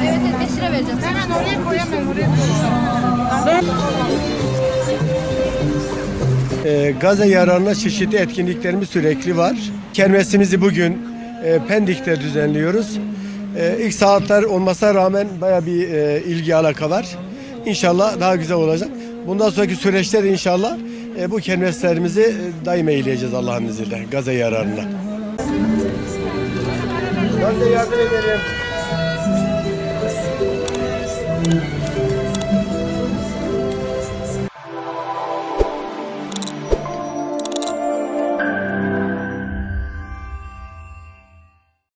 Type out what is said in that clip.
Evet, 5 lira vereceğim. Hemen oraya koyamam, oraya koyamam. Gazze yararına çeşitli etkinliklerimiz sürekli var. Kermesimizi bugün Pendik'te düzenliyoruz. İlk saatler olmasına rağmen bayağı bir ilgi alaka var. İnşallah daha güzel olacak. Bundan sonraki süreçte de inşallah bu kermeslerimizi daim eyleyeceğiz Allah'ın izniyle Gazze yararına. Gazze yardım edelim.